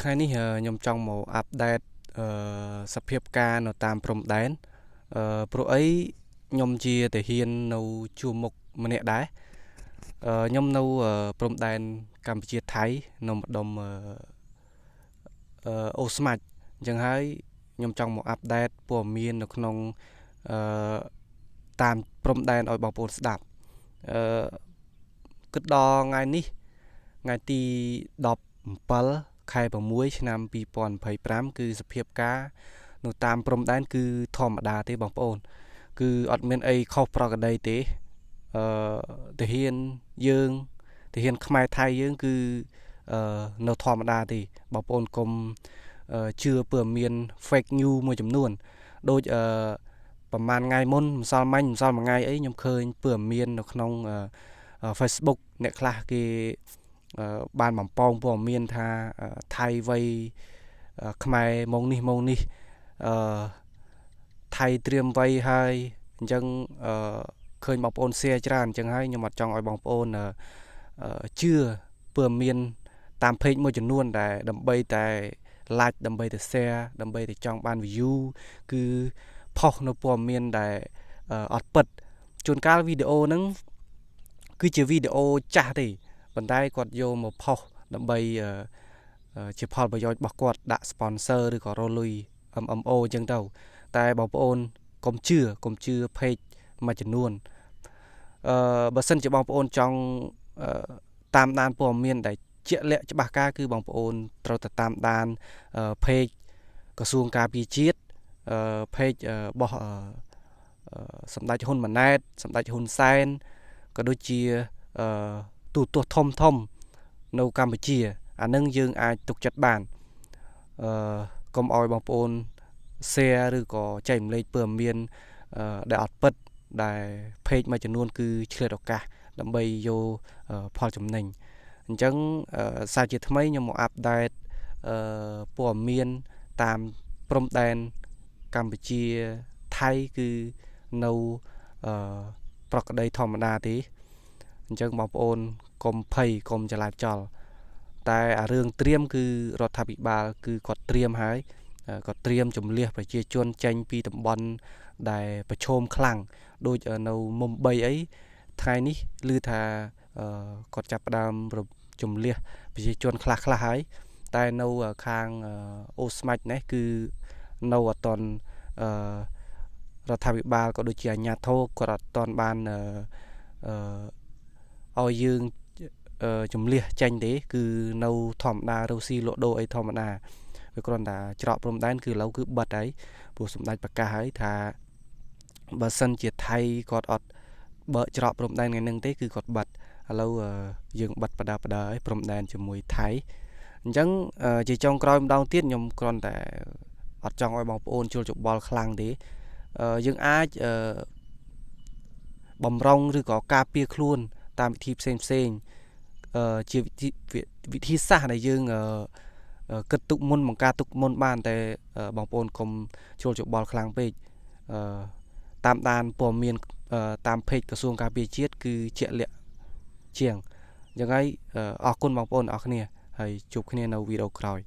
ថ្ងៃនេះខ្ញុំចង់មកអាប់ដេតសភាពការនៅតាមព្រំដែនព្រោះអីខ្ញុំជាទាហាននៅជួរមុខម្នាក់ដែរខ្ញុំនៅព្រំដែនកម្ពុជាថៃនៅម្ដុំអូស្មាច់អញ្ចឹងហើយខ្ញុំចង់មកអាប់ដេតព័ត៌មាននៅក្នុងតាមព្រំដែនឲ្យបងប្អូនស្ដាប់គិតដល់ថ្ងៃនេះថ្ងៃទី17 ខែ 6 ឆ្នាំ 2025 គឺសភាពការនៅតាមព្រំដែនគឺធម្មតាទេបងប្អូនគឺអត់មានអីខុសប្រក្រតីទេទាហានយើងទាហានខ្មែរថៃយើងគឺនៅធម្មតាទេបងប្អូនកុំជឿព័ត៌មាន fake news មួយចំនួនដូចប្រហែលថ្ងៃមុនម្សិលមិញម្សិលមួយថ្ងៃអីខ្ញុំឃើញព័ត៌មាននៅក្នុងFacebook អ្នកខ្លះគេបានបំពងព័ត៌មានថាថៃវ័យខ្មែរម៉ោងនេះថៃត្រៀមវ័យហើយអញ្ចឹងឃើញបងប្អូន share ច្រើនអញ្ចឹងហើយខ្ញុំអត់ចង់ឲ្យបងប្អូនជឿព័ត៌មានតាម page មួយចំនួនដែលដើម្បីតែ like ដើម្បីតែ share ដើម្បីតែចង់បាន view គឺផុសនៅព័ត៌មានដែលអត់ពិតជួនកាលវីដេអូហ្នឹងគឺជាវីដេអូចាស់ទេប៉ុន្តែគាត់យកមកផុសដើម្បីជាផលប្រយោជន៍របស់គាត់ដាក់ sponsor ឬក៏រលុយ MMO អញ្ចឹងទៅតែបងប្អូនកុំជឿ page មួយចំនួនបើសិនជាបងប្អូនចង់តាមដានព័ត៌មានដែលជាក់លាក់ច្បាស់ការគឺបងប្អូនត្រូវតែតាមដាន page ក្រសួងការពារជាតិpage របស់សម្ដេចហ៊ុនម៉ាណែតសម្ដេចហ៊ុនសែនក៏ដូចជាទូទស្សន៍ធំនៅកម្ពុជាអានឹងយើងអាចទុកចិត្តបានកុំឲ្យបងប្អូន share ឬក៏ចែករំលែកព័ត៌មានដែលអត់ពិតដែល page មួយចំនួនគឺឆ្លៀតឱកាសដើម្បីយកផលចំណេញអញ្ចឹងសារជាថ្មីខ្ញុំមកអាប់ដេតព័ត៌មានតាមព្រំដែនកម្ពុជាថៃគឺនៅប្រក្រតីធម្មតាទេអញ្ចឹងបងប្អូនកុំភ័យកុំចលាចលតែអារឿងត្រៀមគឺរដ្ឋាភិបាលគឺគាត់ត្រៀមហើយគាត់ត្រៀមជំលះប្រជាជនចេញពីតំបន់ដែលប្រឈមខ្លាំងដូចនៅមុំ3អីថ្ងៃនេះឮថាគាត់ចាប់ផ្ដើមជំលះប្រជាជនខ្លះហើយតែនៅខាងអូស្មាច់នេះគឺនៅអត់ទាន់រដ្ឋាភិបាលក៏ដូចជាអាជ្ញាធរគាត់អត់ទាន់បានឲ្យយើងជំលះចេញទេគឺនៅធម្មតារស់ស៊ីលក់ដូរអីធម្មតាវាគ្រាន់តែច្រកព្រំដែនគឺឥឡូវគឺបិទហើយព្រោះសម្ដេចប្រកាសហើយថាបើសិនជាថៃគាត់អត់បើកច្រកព្រំដែនថ្ងៃហ្នឹងទេគឺគាត់បិទឥឡូវយើងបិទបដាហើយព្រំដែនជាមួយថៃអញ្ចឹងជាចុងក្រោយម្ដងទៀតខ្ញុំគ្រាន់តែអត់ចង់ឲ្យបងប្អូនជល់ច្បល់ខ្លាំងទេយើងអាចបំរុងឬក៏ការពារខ្លួនតាមវិធីផ្សេងជាវិធីសាស្ត្រដែលយើងគិតទុកមុនបង្ការទុកមុនបានតែបងប្អូនកុំជល់ច្បល់ខ្លាំងពេកតាមដានព័ត៌មានតាម page ក្រសួងការពារជាតិគឺជាក់លាក់ជាងអញ្ចឹងហើយអរគុណបងប្អូនអរគ្នាហើយជួបគ្នានៅវីដេអូក្រោយ